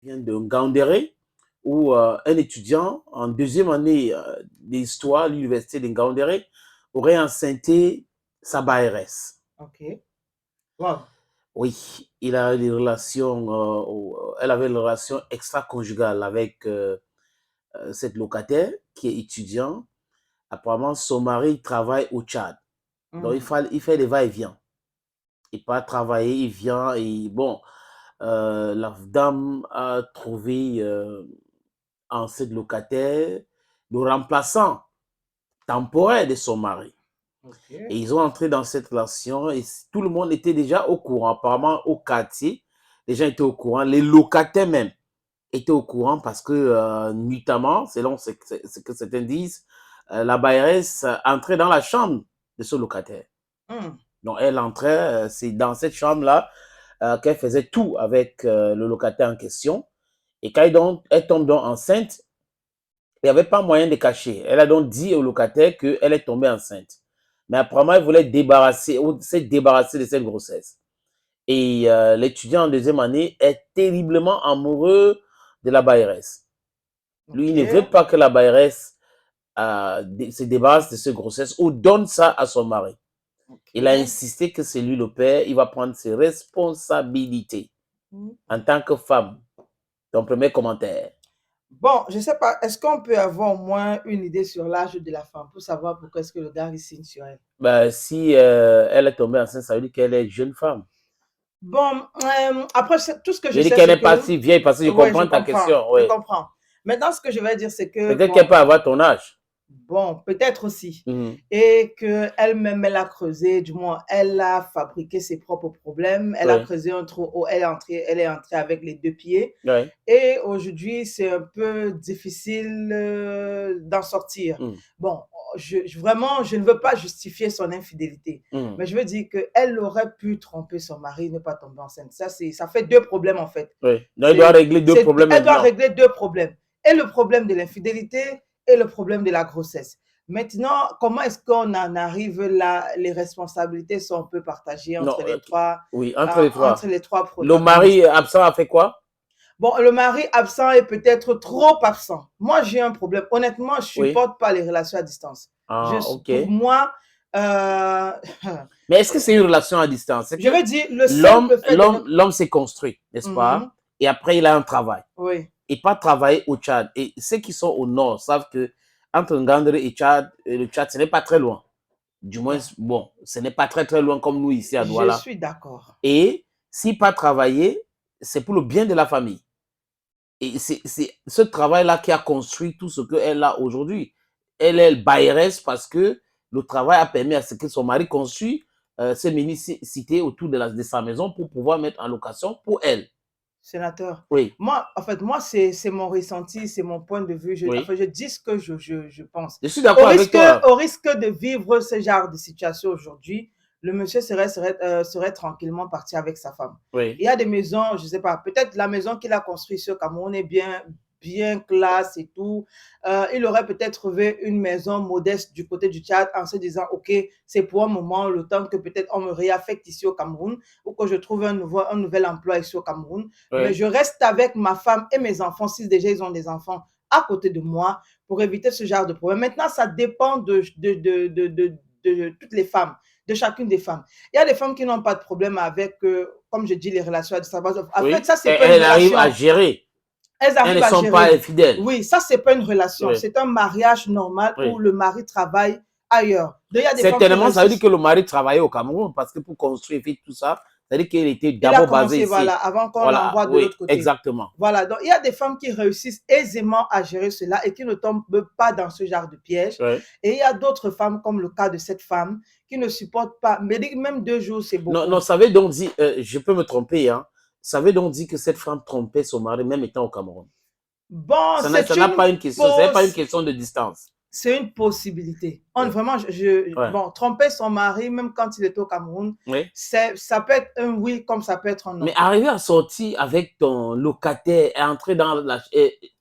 vient de Ngaoundéré, où un étudiant en deuxième année d'histoire à l'université de Ngaoundéré aurait enceinté sa BRS. Ok. Wow. Oui, il a des relations, elle avait une relation extra-conjugale avec cette locataire qui est étudiant. Apparemment, son mari travaille au Tchad. Donc, Mhm. il fait des va-et-vient. Il part travailler, il vient et bon, la dame a trouvé en cette locataire le remplaçant temporaire de son mari. Ok. Et ils ont entré dans cette relation et tout le monde était déjà au courant. Apparemment, au quartier, les gens étaient au courant. Les locataires même étaient au courant parce que, nuitamment, selon ce que certains disent, la bailleresse entrait dans la chambre de ce locataire. Mhm. Donc, elle entrait, c'est dans cette chambre-là qu'elle faisait tout avec le locataire en question. Et quand elle tombe donc enceinte, il n'y avait pas moyen de cacher. Elle a donc dit au locataire qu'elle est tombée enceinte. Mais apparemment, elle voulait se débarrasser de cette grossesse. Et l'étudiant en deuxième année est terriblement amoureux de la bailleresse. Lui, Ok. il ne veut pas que la bailleresse se débarrasse de cette grossesse ou donne ça à son mari. Ok. Il a insisté que c'est lui le père, il va prendre ses responsabilités Mhm. en tant que femme. Ton premier commentaire. Bon, je sais pas, est-ce qu'on peut avoir au moins une idée sur l'âge de la femme pour savoir pourquoi est-ce que le gars il signe sur elle? Ben, si elle est tombée enceinte, ça veut dire qu'elle est jeune femme. Bon, après, tout ce que Je je veux dire sais, qu'elle c'est n'est pas que, si vieille parce que je ouais, comprends ta question. je Oui. comprends. Maintenant, ce que je vais dire, c'est que, Peut-être qu'elle bon, peut avoir ton âge. bon, peut-être aussi. Mhm. Et qu'elle-même, elle a creusé, du moins, elle a fabriqué ses propres problèmes. Elle a Oui. creusé un trou où elle est entrée avec les deux pieds. Oui. Et aujourd'hui, c'est un peu difficile d'en sortir. Mhm. Bon, vraiment, je ne veux pas justifier son infidélité, Mhm. mais je veux dire qu'elle aurait pu tromper son mari et ne pas tomber enceinte. Ça fait deux problèmes en fait. Oui. Donc, elle doit régler deux problèmes Elle doit maintenant. régler deux problèmes. Et le problème de l'infidélité et le problème de la grossesse. Maintenant, comment est-ce qu'on en arrive là? Les responsabilités sont un peu partagées Non, oui, entre les entre trois. les trois Le mari protagonistes. absent a fait quoi? Bon, le mari absent est peut-être trop absent. Moi, j'ai un problème. Honnêtement, je ne Oui. supporte pas les relations à distance. Ah, ok. Pour moi, euh, Mais est-ce que c'est une relation à distance? C'est je que veux dire, le simple fait de mettre... l'homme s'est construit, n'est-ce pas? Mhm, Et après, il a un travail. oui, Et pas travailler au Tchad. Et ceux qui sont au nord savent que entre Ngandere et Tchad, le Tchad, ce n'est pas très loin. Du moins, bon, bon, ce n'est pas très très loin comme nous ici à je Douala. suis d'accord. Et si pas travailler, c'est pour le bien de la famille. Et c'est ce travail-là qui a construit tout ce qu'elle a aujourd'hui. Elle est bailleresse parce que le travail a permis à ce que son mari construise ces mini-cités autour de sa maison pour pouvoir mettre en location pour elle. Sénateur, Oui, moi, en fait, moi, c'est mon ressenti, c'est mon point de vue. oui. Enfin, je dis ce que je pense. Je suis d'accord avec toi. Au risque de vivre ce genre de situation aujourd'hui, le monsieur serait tranquillement parti avec sa femme. Oui, Il y a des maisons, je ne sais pas, peut-être la maison qu'il a construite sur Cameroun est bien classe et tout. Il aurait peut-être trouvé une maison modeste du côté du Tchad en se disant, OK, c'est pour un moment, le temps que peut-être on me réaffecte ici au Cameroun ou que je trouve un nouvel emploi ici au Cameroun. Mais oui. je reste avec ma femme et mes enfants, si déjà ils ont des enfants à côté de moi, pour éviter ce genre de problème. Maintenant, ça dépend de toutes les femmes, de chacune des femmes. Il y a des femmes qui n'ont pas de problème avec, comme je dis, les relations à distance. En fait, Oui. ça, c'est pas une Elle arrive à relation. gérer. Elles Elles ne arrivent à sont pas gérer. infidèles. Oui, ça, c'est pas une relation. Oui, C'est un mariage normal où oui. le mari travaille ailleurs. Donc, il y a des femmes qui Certainement, ça veut dire réussissent. que le mari travaillait au Cameroun parce que pour construire et tout ça, ça veut dire qu'il était Il a d'abord basé commencé, voilà, ici. avant qu'on Voilà, l'envoie de oui, l'autre côté. exactement. Voilà, donc il y a des femmes qui réussissent aisément à gérer cela et qui ne tombent pas dans ce genre de piège. Oui. Et il y a d'autres femmes, comme le cas de cette femme, qui ne supportent pas, mais même 2 jours, c'est Non, non, beaucoup. ça veut donc dire, je peux me tromper, hein, ça veut donc dire que cette femme trompait son mari même étant au Cameroun. Bon, Ça n'a pas une question, ce n'est pas une question de distance. c'est une possibilité. Oui, Vraiment, ouais. bon, tromper son mari, même quand il est au Cameroun, Oui. ça peut être un oui comme ça peut être un Mais non. arriver à sortir avec ton locataire et entrer dans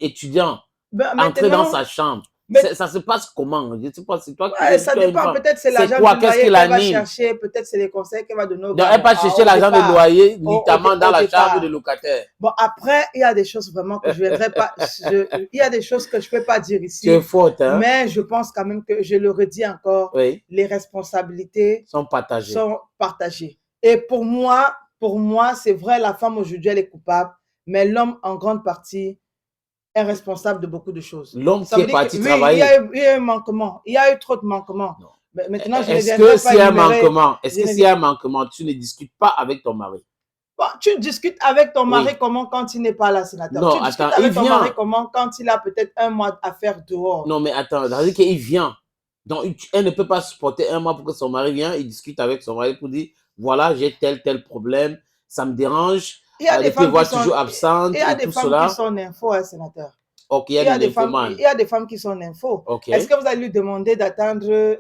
étudiant, Ben, entrer dans maintenant, sa chambre. Mais Ça se passe comment? Je ne sais pas, c'est toi qui ouais, es, ça tu as une dépend. femme. Peut-être c'est C'est l'argent quoi? du Qu'est-ce loyer qui qu'elle va l'anime? chercher. Peut-être c'est les conseils qu'elle va donner au Donc, gars. elle Bon, va chercher au l'argent de départ, loyer, notamment dans au la chambre départ. de locataire. Bon, après, il y a des choses vraiment que je ne viendrai pas. Il y a des choses que je ne peux pas dire Tu es ici. faute, hein? Mais je pense quand même que, je le redis encore, Oui, les responsabilités sont partagés. sont partagées. Et pour moi, c'est vrai, la femme aujourd'hui, elle est coupable, mais l'homme, en grande partie, est responsable de beaucoup de choses. L'homme Ça qui veut est dire que parti oui, travailler. il y a eu un manquement. Il y a eu trop de manquements. Non. Mais maintenant, je ne Est-ce que viendrai pas s'il y a un énumérer. manquement, est-ce Je que ne s'il y a un manquement, tu ne discutes pas avec ton mari? Bon, tu discutes avec ton mari Oui. comment quand il n'est pas là, sénateur? Non, Tu discutes attends, il avec ton mari vient. comment quand il a peut-être un mois à faire dehors? Non, mais attends, ça veut dire qu'il vient. Donc, elle ne peut pas supporter un mois pour que son mari vienne. Il discute avec son mari pour dire, voilà, j'ai tel problème, ça me dérange Il y a de des te femmes qui voir sont, toujours il absente y a et des tout femmes qui cela. sont infos, hein, sénateur. Ok, il y a Il y des a des femmes, il nymphomanes. y a des femmes qui sont infos. Ok. Est-ce que vous allez lui demander d'attendre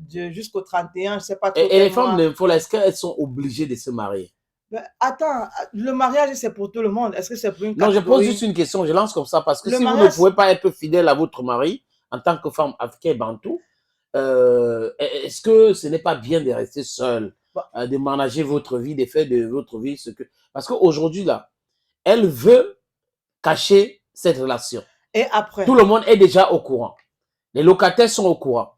jusqu'au 31, je ne sais pas trop Et les quel femmes mois? d'info, là, est-ce qu'elles sont obligées de se marier? Ben, attends, le mariage, c'est pour tout le monde. Est-ce que c'est pour une Non, je pose juste catégorie? une question, je lance comme ça, parce que Le si vous ne mariage, pouvez pas être fidèle à votre mari en tant que femme africaine bantou, est-ce que ce n'est pas bien de rester seul, bon, de manager votre vie, de faire de votre vie ce que... Parce qu'aujourd'hui, là, elle veut cacher cette relation. et après? Tout le monde est déjà au courant. Les locataires sont au courant.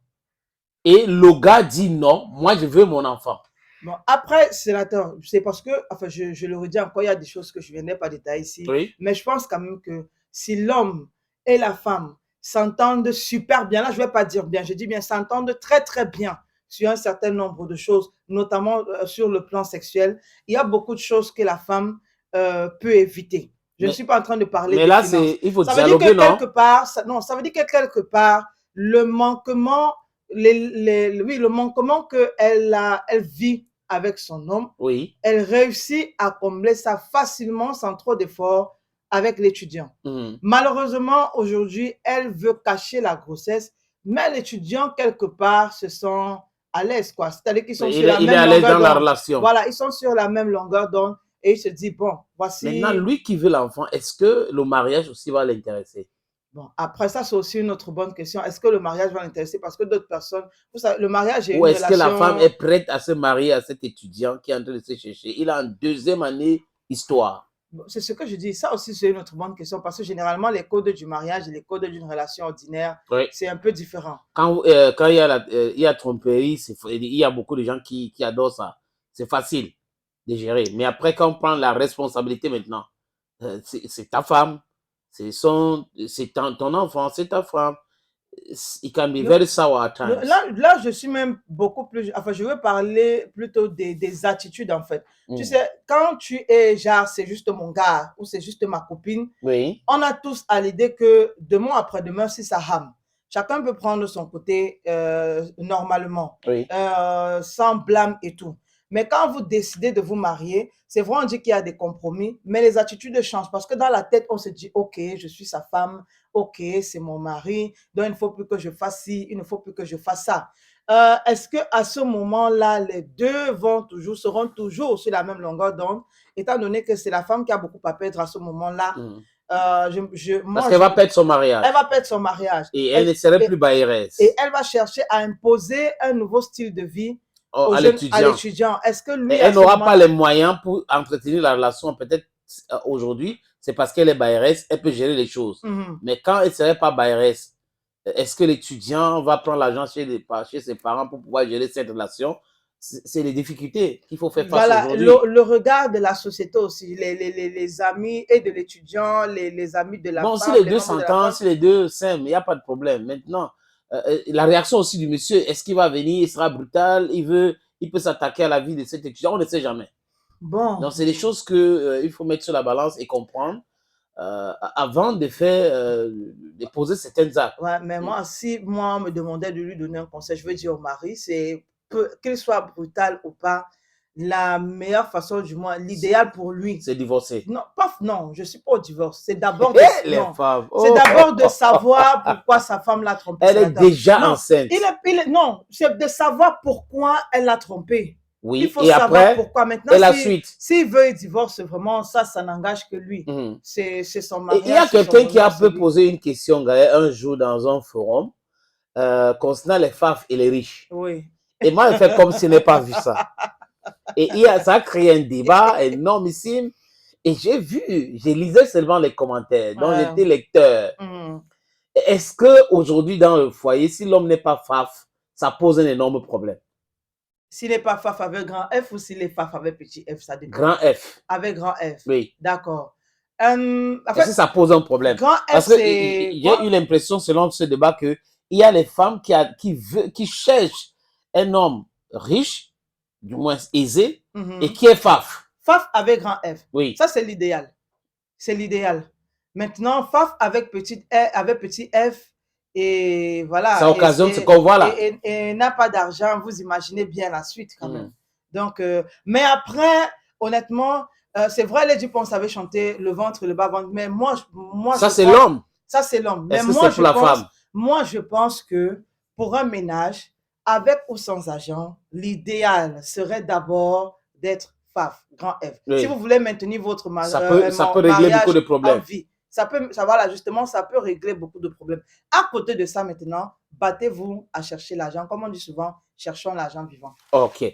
Et le gars dit non, moi je veux mon enfant. Bon, après, sénateur, c'est parce que, enfin, je le redis encore, il y a des choses que je ne viendrai pas détailler ici, Oui. mais je pense quand même que si l'homme et la femme s'entendent super bien, là, je ne vais pas dire bien, je dis bien, s'entendent très, très bien sur un certain nombre de choses, notamment sur le plan sexuel, il y a beaucoup de choses que la femme peut éviter. Je ne suis pas en train de parler Mais des là, finances. il faut Ça veut dire dialoguer, que non? quelque part, non, ça veut dire que quelque part, le manquement, oui, le manquement qu'elle elle vit avec son homme, Oui. elle réussit à combler ça facilement, sans trop d'efforts, avec l'étudiant. Mhm. Malheureusement, aujourd'hui, elle veut cacher la grossesse, mais l'étudiant, quelque part, se sent à l'aise, quoi. C'est-à-dire qu'ils sont sur la Il est même à l'aise longueur dans la d'onde. relation. Voilà, ils sont sur la même longueur d'onde et il se dit, bon, Maintenant, voici. lui qui veut l'enfant, est-ce que le mariage aussi va l'intéresser? Bon, après ça, c'est aussi une autre bonne question. Est-ce que le mariage va l'intéresser? Parce que d'autres personnes, vous savez, le mariage est Ou une est-ce que la femme relation. est prête à se marier à cet étudiant qui est en train de se chercher? Il a en deuxième année histoire. C'est ce que je dis. Ça aussi, c'est une autre bonne question parce que généralement, les codes du mariage et les codes d'une relation ordinaire, Oui. c'est un peu différent. Quand il y a tromperie, il y a beaucoup de gens qui adorent ça. C'est facile de gérer. Mais après, quand on prend la responsabilité maintenant, c'est ta femme, c'est ton enfant, c'est ta femme. It can be very sour at times. Là, je suis même beaucoup plus. Enfin, je veux parler plutôt des attitudes, en fait. Tu sais, quand tu es genre, c'est juste mon gars ou c'est juste ma copine, Oui. on a tous à l'idée que demain après-demain, si ça rame, chacun peut prendre son côté normalement, Oui. sans blâme et tout. Mais quand vous décidez de vous marier, c'est vrai, on dit qu'il y a des compromis, mais les attitudes changent parce que dans la tête, on se dit, OK, je suis sa femme, OK, c'est mon mari, donc il ne faut plus que je fasse ci, il ne faut plus que je fasse ça. Est-ce qu'à ce moment-là, les deux seront toujours sur la même longueur d'onde, étant donné que c'est la femme qui a beaucoup à perdre à ce moment-là? Parce qu'elle va perdre son mariage. Elle va perdre son mariage. Et elle ne serait plus bailleresse. Et elle va chercher à imposer un nouveau style de vie à l'étudiant. Est-ce que lui, elle n'aura pas les moyens pour entretenir la relation? Peut-être aujourd'hui, c'est parce qu'elle est bailleresse, elle peut gérer les choses. Mais quand elle ne serait pas bailleresse, est-ce que l'étudiant va prendre l'argent chez ses parents pour pouvoir gérer cette relation? C'est les difficultés qu'il faut faire face aujourd'hui. Le regard de la société aussi, les amis et de l'étudiant, les amis de la femme. Bon, si les deux s'entendent, si les deux s'aiment, il n'y a pas de problème. Maintenant, la réaction aussi du monsieur, est-ce qu'il va venir, il sera brutal, il peut s'attaquer à la vie de cet étudiant, on ne sait jamais. Bon. Donc, c'est des choses qu'il faut mettre sur la balance et comprendre avant de de poser certaines actes. Ouais, mais moi, si moi, on me demandait de lui donner un conseil, je veux dire au mari, c'est qu'il soit brutal ou pas, la meilleure façon, du moins, l'idéal pour lui. C'est divorcer. Non, je ne suis pas au divorce. C'est d'abord de savoir pourquoi sa femme l'a trompé. Elle est déjà enceinte. Non, c'est de savoir pourquoi elle l'a trompé. Il Oui, faut et savoir après, pourquoi. Maintenant, et la suite. s'il veut un divorce, vraiment, ça n'engage que lui. Mhm. C'est son Et il y a mariage, c'est son quelqu'un qui a bonheur, c'est peu lui. posé une question Gaël, un jour dans un forum concernant les FAF et les riches. Oui. Et moi, je fais comme si je n'ai pas vu ça. Et ça a créé un débat énormissime. Et j'ai lisé seulement les commentaires, donc j'étais lecteur. Mm. Est-ce qu'aujourd'hui, dans le foyer, si l'homme n'est pas FAF, ça pose un énorme problème? S'il n'est pas Faf avec grand F ou s'il est Faf avec petit F, ça dépend. Grand F. Avec grand F. Oui. D'accord. En fait, ça pose un problème. Grand F, Parce que c'est j'ai eu l'impression, selon ce débat, qu'il y a les femmes qui cherchent un homme riche, du moins aisé, et qui est Faf. Faf avec grand F. Oui. Ça, c'est l'idéal. C'est l'idéal. Maintenant, Faf avec petit F, et voilà. Ça occasionne ce qu'on voit là. Et n'a pas d'argent, vous imaginez bien la suite quand même. Donc, mais après, honnêtement, c'est vrai, les Dupont savaient chanter le ventre, le bas-ventre, mais moi ça, c'est l'homme. Ça, c'est l'homme. Mais est-ce que c'est pour la femme? Moi, je pense que pour un ménage, avec ou sans argent, l'idéal serait d'abord d'être Faf, grand F. Oui. Si vous voulez maintenir votre ça peut régler beaucoup de problèmes. En vie, voilà, justement, ça peut régler beaucoup de problèmes. À côté de ça, maintenant, battez-vous à chercher l'argent. Comme on dit souvent, cherchons l'argent vivant. Ok.